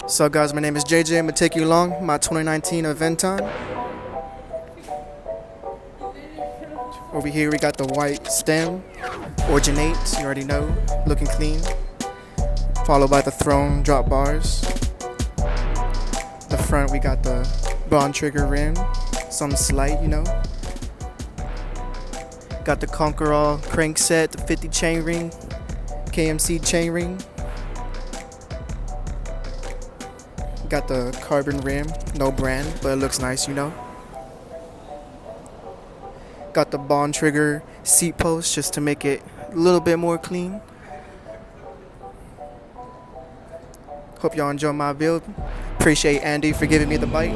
So guys, my name is JJ. I'm gonna take you along my 2019 aventon. Over here we got the white stem, Originate, you already know, looking clean. Followed by the throne drop bars. The front we got the bond trigger rim, some slight, you know. Got the Conqueror crank set, the 50 chain ring, KMC chain ring. Got the carbon rim, no brand, but it looks nice, you know. Got the bond trigger seat post just to make it a little bit more clean. Hope y'all enjoy my build. Appreciate Andy for giving me the bike.